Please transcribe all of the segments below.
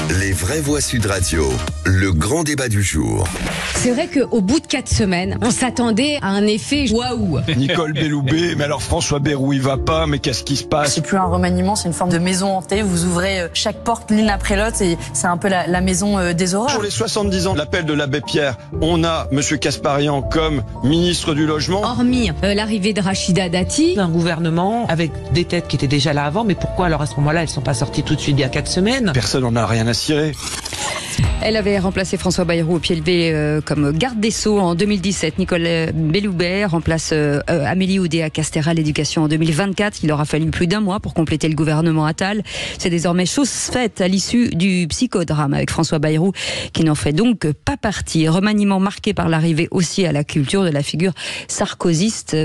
Les vraies voix Sud Radio, le grand débat du jour. C'est vrai qu'au bout de 4 semaines, on s'attendait à un effet waouh. Nicole Belloubet, mais alors François Bayrou il va pas, mais qu'est-ce qui se passe? C'est plus un remaniement, c'est une forme de maison hantée. Vous ouvrez chaque porte l'une après l'autre et c'est un peu la maison des horreurs. Pour les 70 ans de l'appel de l'abbé Pierre, on a Monsieur Kasparian comme ministre du Logement. Hormis l'arrivée de Rachida Dati. Un gouvernement avec des têtes qui étaient déjà là avant, mais pourquoi alors à ce moment-là elles sont pas sorties tout de suite il y a 4 semaines? Personne n'en a rien à cirer. Elle avait remplacé François Bayrou au pied levé comme garde des Sceaux en 2017. Nicole Belloubet remplace Amélie Oudéa-Castéra à l'éducation en 2024. Il aura fallu plus d'1 mois pour compléter le gouvernement Attal. C'est désormais chose faite à l'issue du psychodrame avec François Bayrou qui n'en fait donc pas partie. Remaniement marqué par l'arrivée aussi à la culture de la figure sarkozyste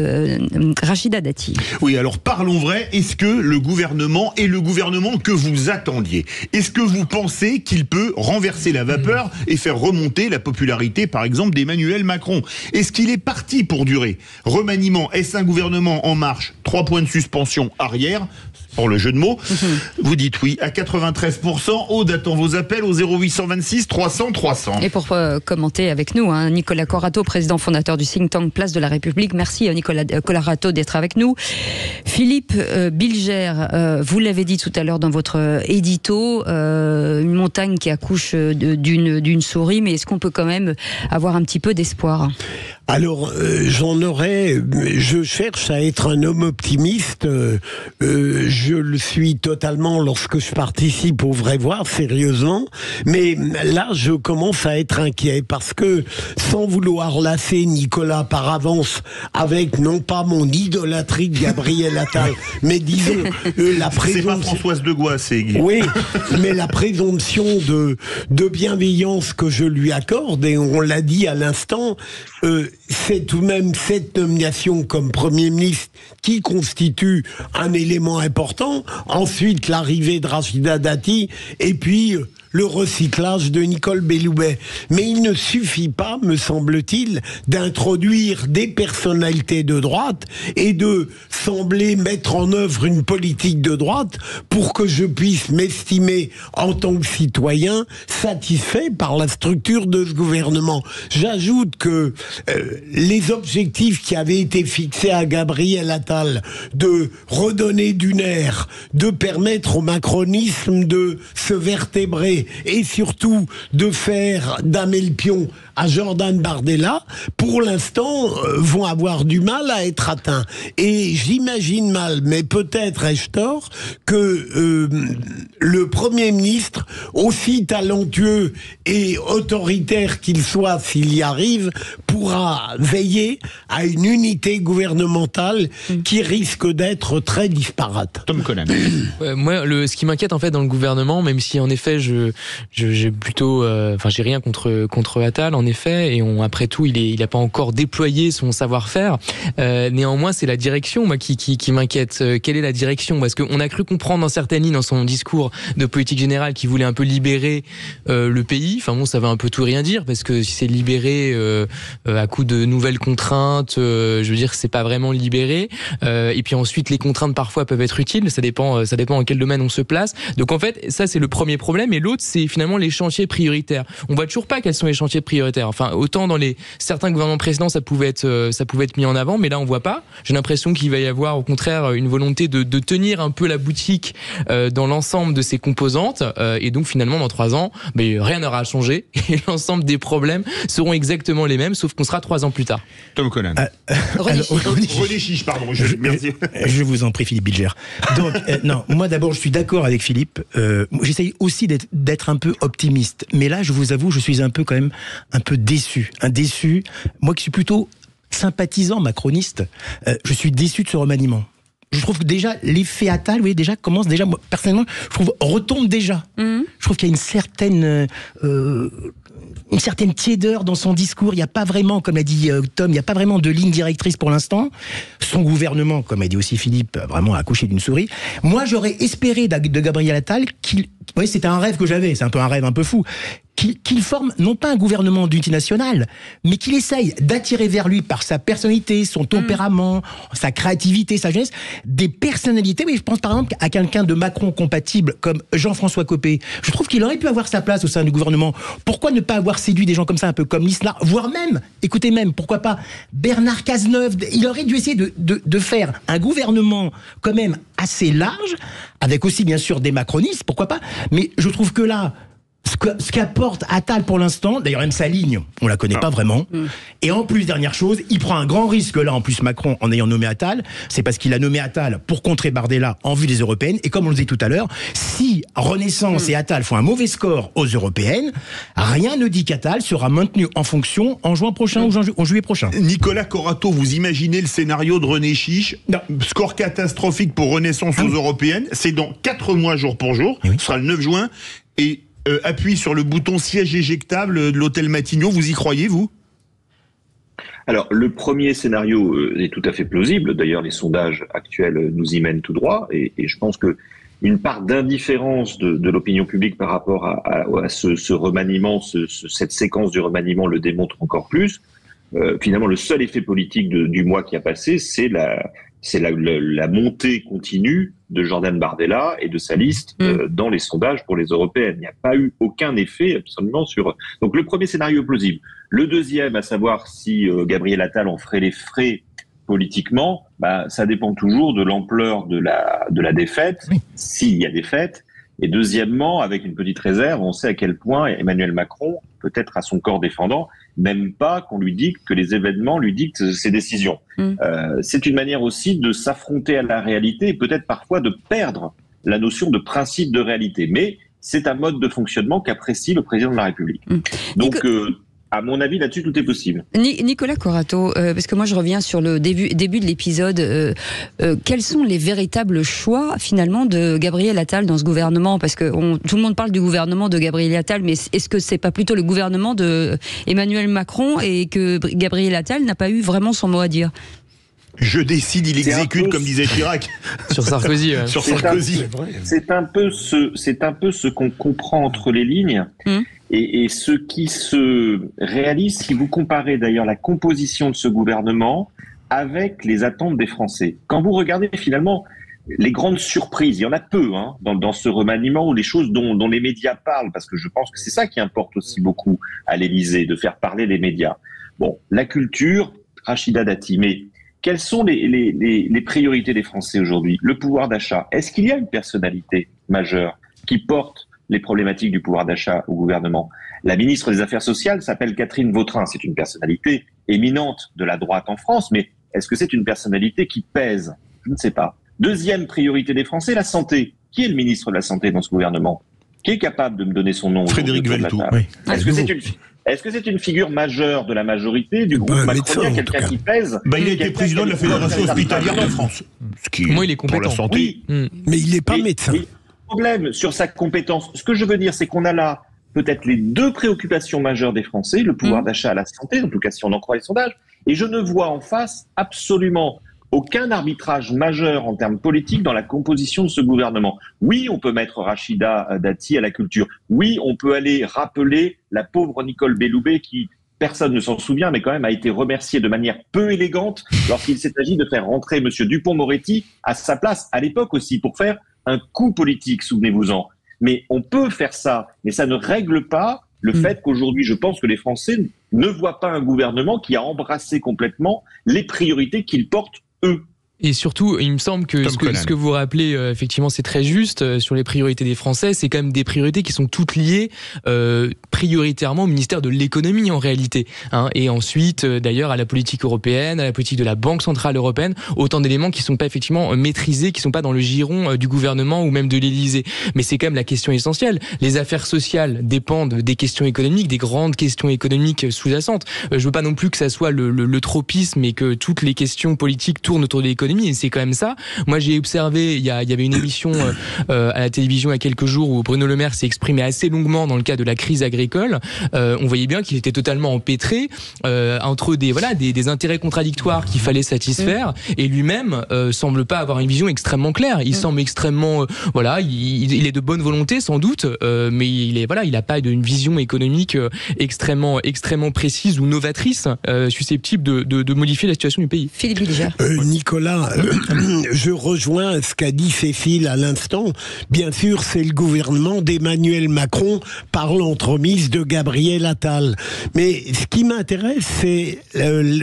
Rachida Dati. Oui, alors parlons vrai. Est-ce que le gouvernement est le gouvernement que vous attendiez? Est-ce que vous pensez qu'il peut renverser la vapeur et faire remonter la popularité, par exemple, d'Emmanuel Macron? Est-ce qu'il est parti pour durer? Remaniement, est-ce un gouvernement en marche? 3 points de suspension arrière, pour le jeu de mots. Vous dites oui à 93%. Aude attend vos appels au 0826 300 300. Et pour commenter avec nous, Nicolas Corato, président fondateur du think tank Place de la République. Merci Nicolas Corato d'être avec nous. Philippe Bilger, vous l'avez dit tout à l'heure dans votre édito, une montagne qui accouche d'une souris, mais est-ce qu'on peut quand même avoir un petit peu d'espoir? Alors, je cherche à être un homme optimiste, je le suis totalement lorsque je participe au Vrai Voir, sérieusement, mais là, je commence à être inquiet, parce que, sans vouloir lasser Nicolas par avance, avec non pas mon idolâtrie de Gabriel Attal, mais disons, la présomption... C'est pas Françoise de Gois, c'est Guy. Oui, mais la présomption de bienveillance que je lui accorde, et on l'a dit à l'instant, c'est tout de même cette nomination comme Premier ministre qui constitue un élément important. Ensuite, l'arrivée de Rachida Dati, et puis le recyclage de Nicole Belloubet. Mais il ne suffit pas, me semble-t-il, d'introduire des personnalités de droite et de sembler mettre en œuvre une politique de droite pour que je puisse m'estimer en tant que citoyen satisfait par la structure de ce gouvernement. J'ajoute que les objectifs qui avaient été fixés à Gabriel Attal de redonner du nerf, de permettre au macronisme de se vertébrer et surtout de faire damer le pion à Jordan Bardella, pour l'instant, vont avoir du mal à être atteints. Et j'imagine mal, mais peut-être ai-je tort, que le Premier ministre, aussi talentueux et autoritaire qu'il soit, s'il y arrive, pourra veiller à une unité gouvernementale qui risque d'être très disparate. Tom Conan. Moi, ce qui m'inquiète en fait dans le gouvernement, même si en effet j'ai plutôt, j'ai rien contre Attal en effet, et après tout il a pas encore déployé son savoir-faire. Néanmoins, c'est la direction moi qui m'inquiète. Quelle est la direction? Parce qu'on a cru comprendre dans certaines lignes dans son discours de politique générale qu'il voulait un peu libérer le pays. Enfin bon, ça veut un peu tout et rien dire, parce que si c'est libéré à coup de nouvelles contraintes, je veux dire que c'est pas vraiment libéré. Et puis ensuite, les contraintes parfois peuvent être utiles. Ça dépend dans quel domaine on se place. Donc en fait, ça c'est le premier problème. Et l'autre, c'est finalement les chantiers prioritaires. On voit toujours pas quels sont les chantiers prioritaires. Enfin, autant dans certains gouvernements précédents, ça pouvait être mis en avant, mais là on voit pas. J'ai l'impression qu'il va y avoir au contraire une volonté de tenir un peu la boutique dans l'ensemble de ses composantes. Et donc finalement, dans 3 ans, rien n'aura changé et l'ensemble des problèmes seront exactement les mêmes, sauf qu'on sera 3 ans plus tard. Tom Conan. René Chiche, pardon. Merci. Je vous en prie, Philippe Bilger. Donc, non, moi d'abord, je suis d'accord avec Philippe. J'essaye aussi d'être un peu optimiste. Mais là, je vous avoue, je suis quand même un peu déçu. Déçu. Moi qui suis plutôt sympathisant macroniste, je suis déçu de ce remaniement. Je trouve que déjà, l'effet Attal, vous voyez, déjà commence déjà, moi, personnellement, je trouve, retombe déjà. Je trouve qu'il y a une certaine tiédeur dans son discours. Il n'y a pas vraiment, comme l'a dit Tom, il n'y a pas vraiment de ligne directrice pour l'instant. Son gouvernement, comme a dit aussi Philippe, vraiment a accouché d'une souris. Moi, j'aurais espéré de Gabriel Attal qu'il... Oui, c'était un rêve que j'avais, c'est un peu un rêve un peu fou, qu'il forme non pas un gouvernement d'unité nationale, mais qu'il essaye d'attirer vers lui par sa personnalité, son tempérament, sa créativité, sa jeunesse, des personnalités. Oui, je pense par exemple à quelqu'un de Macron compatible comme Jean-François Copé. Je trouve qu'il aurait pu avoir sa place au sein du gouvernement. Pourquoi ne pas avoir séduit des gens comme ça, un peu comme Lisnard, voire même, écoutez même, pourquoi pas Bernard Cazeneuve. Il aurait dû essayer de faire un gouvernement quand même assez large, avec aussi bien sûr des macronistes, pourquoi pas. Mais je trouve que là, ce qu'apporte Attal pour l'instant, d'ailleurs même sa ligne, on la connaît pas vraiment. Et en plus, dernière chose, il prend un grand risque là, en plus Macron, en ayant nommé Attal, c'est parce qu'il a nommé Attal pour contrer Bardella en vue des européennes. Et comme on le disait tout à l'heure, si Renaissance et Attal font un mauvais score aux européennes, rien ne dit qu'Attal sera maintenu en fonction en juin prochain ou en juillet prochain. Nicolas Corato, vous imaginez le scénario de René Chiche? Score catastrophique pour Renaissance aux européennes, c'est dans 4 mois jour pour jour, ce sera le 9 juin, et appuyez sur le bouton siège éjectable de l'hôtel Matignon, vous y croyez, vous? Alors, le premier scénario est tout à fait plausible. D'ailleurs, les sondages actuels nous y mènent tout droit. Et je pense que une part d'indifférence de l'opinion publique par rapport à ce remaniement, cette séquence du remaniement le démontre encore plus. Finalement, le seul effet politique du mois qui a passé, c'est la montée continue de Jordan Bardella et de sa liste dans les sondages pour les européennes. Il n'y a pas eu aucun effet absolument sur... Donc le premier scénario est plausible. Le deuxième, à savoir si Gabriel Attal en ferait les frais politiquement, ça dépend toujours de l'ampleur de la défaite, s'il y a défaite. Et deuxièmement, avec une petite réserve, on sait à quel point Emmanuel Macron, peut-être à son corps défendant, n'aime pas qu'on lui dicte, que les événements lui dictent ses décisions. C'est une manière aussi de s'affronter à la réalité et peut-être parfois de perdre la notion de principe de réalité. Mais c'est un mode de fonctionnement qu'apprécie le président de la République. Donc, à mon avis, là-dessus, tout est possible. Nicolas Corato, parce que moi je reviens sur le début de l'épisode, quels sont les véritables choix finalement de Gabriel Attal dans ce gouvernement? Parce que tout le monde parle du gouvernement de Gabriel Attal, mais est-ce que c'est pas plutôt le gouvernement de Emmanuel Macron et que Gabriel Attal n'a pas eu vraiment son mot à dire? Je décide, il exécute, comme disait Chirac. Sur Sarkozy. Sur Sarkozy. C'est un peu ce qu'on comprend entre les lignes. Et ce qui se réalise, si vous comparez d'ailleurs la composition de ce gouvernement avec les attentes des Français. Quand vous regardez finalement les grandes surprises, il y en a peu dans ce remaniement, ou les choses dont les médias parlent, parce que je pense que c'est ça qui importe aussi beaucoup à l'Élysée, de faire parler les médias. Bon, la culture, Rachida Dati, mais quelles sont les priorités des Français aujourd'hui? Le pouvoir d'achat. Est-ce qu'il y a une personnalité majeure qui porte les problématiques du pouvoir d'achat au gouvernement? La ministre des Affaires sociales s'appelle Catherine Vautrin. C'est une personnalité éminente de la droite en France, mais est-ce que c'est une personnalité qui pèse? Je ne sais pas. Deuxième priorité des Français, la santé. Qui est le ministre de la Santé dans ce gouvernement? Qui est capable de me donner son nom? Frédéric Valletoux. Oui. Est-ce que c'est une figure majeure de la majorité du groupe macronien, quelqu'un qui pèse? Il a été président de la Fédération hospitalière de France. Moi, il est compétent. Pour la santé. Mais il n'est pas médecin. Problème sur sa compétence. Ce que je veux dire, c'est qu'on a là peut-être les deux préoccupations majeures des Français, le pouvoir d'achat à la santé, en tout cas si on en croit les sondages, et je ne vois en face absolument aucun arbitrage majeur en termes politiques dans la composition de ce gouvernement. Oui, on peut mettre Rachida Dati à la culture. Oui, on peut aller rappeler la pauvre Nicole Belloubet qui, personne ne s'en souvient, mais quand même a été remerciée de manière peu élégante lorsqu'il s'est agi de faire rentrer M. Dupond-Moretti à sa place, à l'époque aussi, pour faire un coup politique, souvenez-vous-en. Mais on peut faire ça, mais ça ne règle pas le fait qu'aujourd'hui, je pense que les Français ne voient pas un gouvernement qui a embrassé complètement les priorités qu'ils portent eux. Et surtout, il me semble que ce que vous rappelez, effectivement, c'est très juste sur les priorités des Français. C'est quand même des priorités qui sont toutes liées prioritairement au ministère de l'économie en réalité. Et ensuite, d'ailleurs, à la politique européenne, à la politique de la Banque centrale européenne, autant d'éléments qui sont pas effectivement maîtrisés, qui sont pas dans le giron du gouvernement ou même de l'Élysée. Mais c'est quand même la question essentielle. Les affaires sociales dépendent des questions économiques, des grandes questions économiques sous-jacentes. Je veux pas non plus que ça soit le tropisme et que toutes les questions politiques tournent autour de l'économie. Et c'est quand même ça. Moi, j'ai observé, il y avait une émission à la télévision il y a quelques jours où Bruno Le Maire s'est exprimé assez longuement dans le cas de la crise agricole. agricole, on voyait bien qu'il était totalement empêtré entre des intérêts contradictoires qu'il fallait satisfaire, et lui-même semble pas avoir une vision extrêmement claire. Il semble extrêmement il est de bonne volonté sans doute, mais il a pas une vision économique extrêmement précise ou novatrice, susceptible de modifier la situation du pays. Philippe Bilger. Nicolas, je rejoins ce qu'a dit Cécile à l'instant. Bien sûr, c'est le gouvernement d'Emmanuel Macron par l'entremise de Gabriel Attal. Mais ce qui m'intéresse, c'est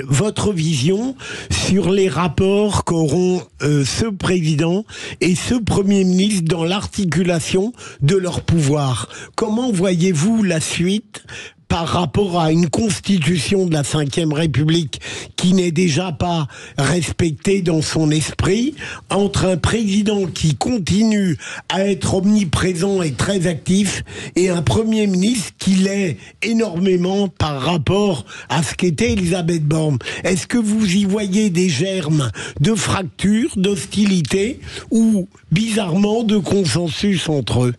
votre vision sur les rapports qu'auront ce président et ce Premier ministre dans l'articulation de leur pouvoir. Comment voyez-vous la suite par rapport à une constitution de la Ve République qui n'est déjà pas respectée dans son esprit, entre un président qui continue à être omniprésent et très actif et un Premier ministre qui l'est énormément par rapport à ce qu'était Elisabeth Borne? Est-ce que vous y voyez des germes de fracture, d'hostilité ou bizarrement de consensus entre eux?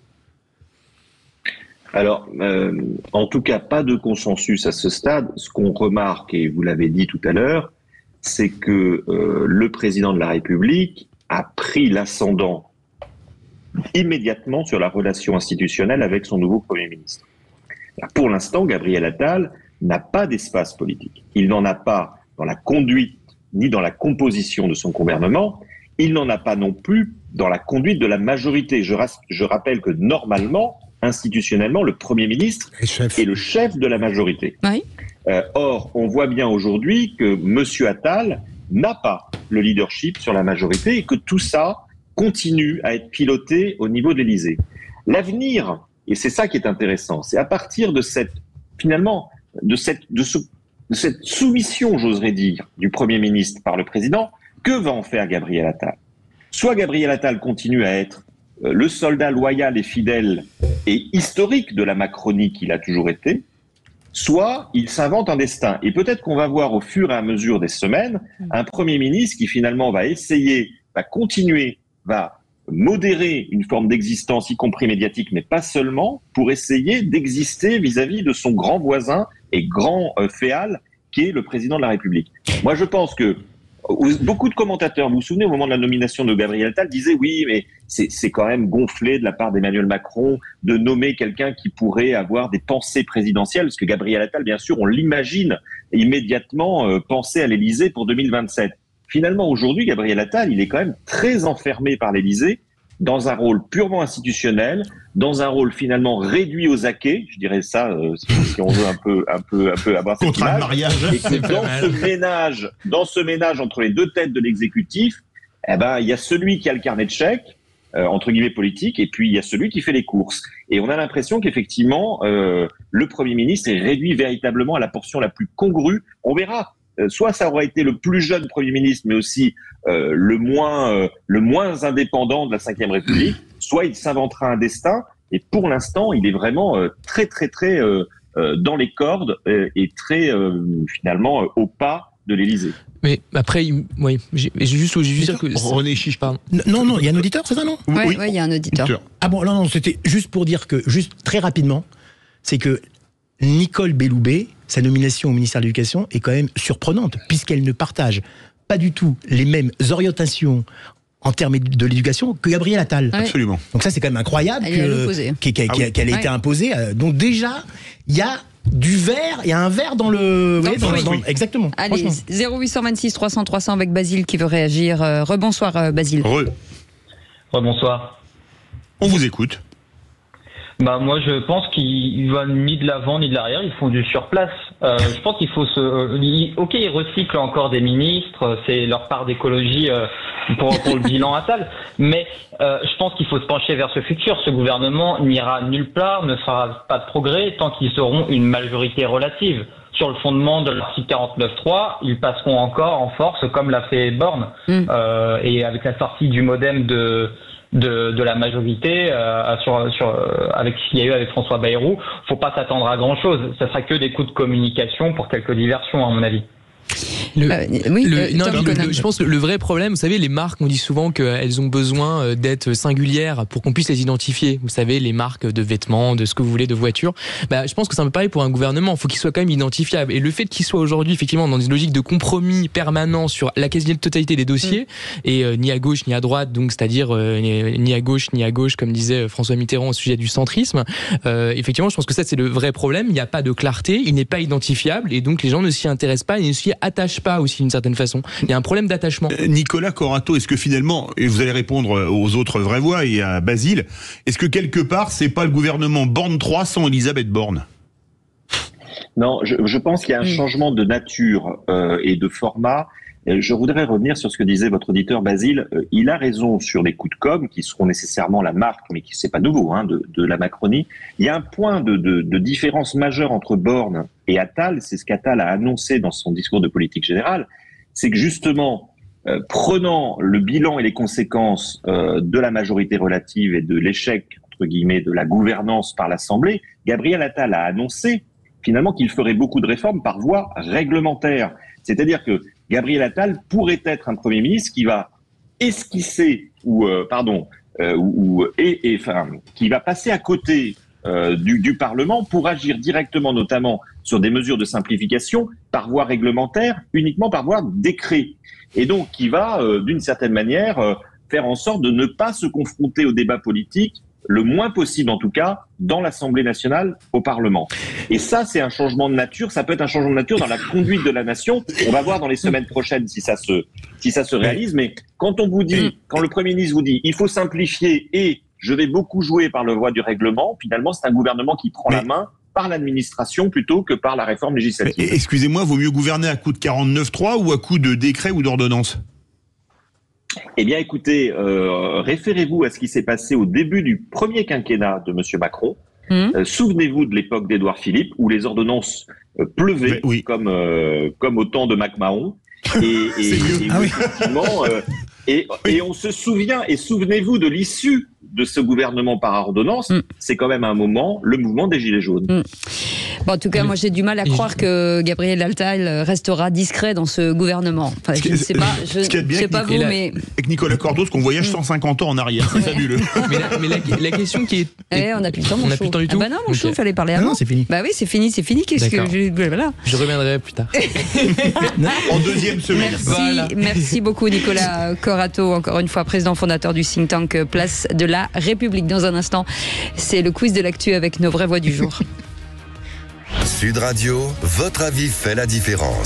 Alors, en tout cas, pas de consensus à ce stade. Ce qu'on remarque, et vous l'avez dit tout à l'heure, c'est que le président de la République a pris l'ascendant immédiatement sur la relation institutionnelle avec son nouveau Premier ministre. Pour l'instant, Gabriel Attal n'a pas d'espace politique. Il n'en a pas dans la conduite ni dans la composition de son gouvernement. Il n'en a pas non plus dans la conduite de la majorité. Je rappelle que normalement, institutionnellement, le Premier ministre est le chef de la majorité. Oui. Or, on voit bien aujourd'hui que M. Attal n'a pas le leadership sur la majorité et que tout ça continue à être piloté au niveau de l'Élysée. L'avenir, et c'est ça qui est intéressant, c'est à partir de cette soumission, j'oserais dire, du Premier ministre par le président, que va en faire Gabriel Attal? Soit Gabriel Attal continue à être le soldat loyal et fidèle et historique de la Macronie qu'il a toujours été, soit il s'invente un destin. Et peut-être qu'on va voir au fur et à mesure des semaines un Premier ministre qui finalement va continuer, va modérer une forme d'existence, y compris médiatique, mais pas seulement, pour essayer d'exister vis-à-vis de son grand voisin et grand féal, qui est le président de la République. Moi, je pense que beaucoup de commentateurs, vous vous souvenez, au moment de la nomination de Gabriel Attal, disaient oui, mais c'est quand même gonflé de la part d'Emmanuel Macron de nommer quelqu'un qui pourrait avoir des pensées présidentielles, parce que Gabriel Attal, bien sûr, on l'imagine immédiatement penser à l'Élysée pour 2027. Finalement, aujourd'hui, Gabriel Attal, il est quand même très enfermé par l'Élysée, dans un rôle purement institutionnel, dans un rôle finalement réduit aux acquets, je dirais ça, si on veut un peu avoir cette contre image, un mariage. et que dans ce ménage entre les deux têtes de l'exécutif, il y a celui qui a le carnet de chèques, entre guillemets politique, et puis il y a celui qui fait les courses. Et on a l'impression qu'effectivement, le Premier ministre est réduit véritablement à la portion la plus congrue. On verra. Soit ça aura été le plus jeune Premier ministre, mais aussi le moins indépendant de la Ve République, soit il s'inventera un destin, et pour l'instant, il est vraiment très, très, très dans les cordes et très, finalement, au pas de l'Élysée. Mais après, oui, j'ai juste dire que... René Chiche, pardon. Non, il y a un auditeur, c'est ça, non? Oui, il y a un auditeur. Ah bon, non, c'était juste pour dire que, juste très rapidement, c'est que Nicole Belloubet, sa nomination au ministère de l'Éducation est quand même surprenante, puisqu'elle ne partage pas du tout les mêmes orientations en termes de l'éducation que Gabriel Attal. Ouais. Absolument. Donc ça, c'est quand même incroyable qu'elle ait été imposée. Donc déjà, il y a du verre, il y a un verre dans le... Exactement. Allez, 0826 300 300 avec Basile qui veut réagir. Rebonsoir Basile. Rebonsoir. On vous écoute. Moi, je pense qu'ils vont ni de l'avant ni de l'arrière, ils font du surplace. Je pense qu'il faut ok, ils recyclent encore des ministres, c'est leur part d'écologie pour le bilan Attal, mais je pense qu'il faut se pencher vers ce futur. Ce gouvernement n'ira nulle part, ne fera pas de progrès tant qu'ils auront une majorité relative. Sur le fondement de l'article 49.3, ils passeront encore en force comme l'a fait Borne. Et avec la sortie du modem de la majorité avec ce qu'il y a eu avec François Bayrou, faut pas s'attendre à grand chose. Ça sera que des coups de communication pour quelques diversions à mon avis. Je pense que le vrai problème, vous savez, les marques, on dit souvent qu'elles ont besoin d'être singulières pour qu'on puisse les identifier. Vous savez, les marques de vêtements, de ce que vous voulez, de voitures. Je pense que c'est un peu pareil pour un gouvernement. Il faut qu'il soit quand même identifiable. Et le fait qu'il soit aujourd'hui, effectivement, dans une logique de compromis permanent sur la quasi-totalité des dossiers, et ni à gauche ni à droite, donc c'est-à-dire ni à gauche, comme disait François Mitterrand au sujet du centrisme, effectivement, je pense que ça, c'est le vrai problème. Il n'y a pas de clarté, il n'est pas identifiable, et donc les gens ne s'y intéressent pas et ne s'y attachent pas aussi d'une certaine façon. Il y a un problème d'attachement. Nicolas Corato, est-ce que finalement, et vous allez répondre aux autres vraies voix et à Basile, est-ce que quelque part, c'est pas le gouvernement Borne 3 sans Elisabeth Borne ? Non, je pense qu'il y a un changement de nature et de format. Je voudrais revenir sur ce que disait votre auditeur Basile. Il a raison sur les coups de com' qui seront nécessairement la marque, mais qui c'est pas nouveau, de la Macronie. Il y a un point de différence majeure entre Borne et Attal. C'est ce qu'Attal a annoncé dans son discours de politique générale. C'est que justement, prenant le bilan et les conséquences de la majorité relative et de l'échec, entre guillemets, de la gouvernance par l'Assemblée, Gabriel Attal a annoncé finalement qu'il ferait beaucoup de réformes par voie réglementaire. C'est-à-dire que Gabriel Attal pourrait être un Premier ministre qui va esquisser qui va passer à côté du Parlement pour agir directement, notamment sur des mesures de simplification par voie réglementaire, uniquement par voie décret. Et donc, qui va, d'une certaine manière, faire en sorte de ne pas se confronter au débat politique, le moins possible en tout cas, dans l'Assemblée nationale, au Parlement. Et ça, c'est un changement de nature. Ça peut être un changement de nature dans la conduite de la nation. On va voir dans les semaines prochaines si ça se réalise. Mais quand on vous dit, quand le Premier ministre vous dit, il faut simplifier et je vais beaucoup jouer par le voie du règlement, finalement, c'est un gouvernement qui prend la main par l'administration plutôt que par la réforme législative. Excusez-moi, vaut mieux gouverner à coup de 49.3 ou à coup de décret ou d'ordonnance ? Eh bien, écoutez, référez-vous à ce qui s'est passé au début du premier quinquennat de M. Macron. Souvenez-vous de l'époque d'Édouard Philippe, où les ordonnances pleuvaient comme au temps de MacMahon. Et on se souvient, et souvenez-vous de l'issue de ce gouvernement par ordonnance, c'est quand même un moment, le mouvement des Gilets jaunes. Bon, en tout cas, moi j'ai du mal à croire que Gabriel Attal restera discret dans ce gouvernement. Enfin, je ne sais pas, je sais pas vous, mais... Avec Nicolas Cordos, qu'on voyage 150 ans en arrière, c'est fabuleux. Mais la question qui est... on n'a plus le temps, mon chou. On n'a plus le temps du tout. Ah bah non, mon chou, il fallait parler avant. Non, c'est fini. Bah oui, c'est fini. Qu'est-ce que... Voilà. Je reviendrai plus tard. En deuxième semaine. Merci beaucoup Nicolas Corato, encore une fois président fondateur du think tank Place de la République. Dans un instant, c'est le quiz de l'actu avec nos vraies voix du jour. Sud Radio, votre avis fait la différence.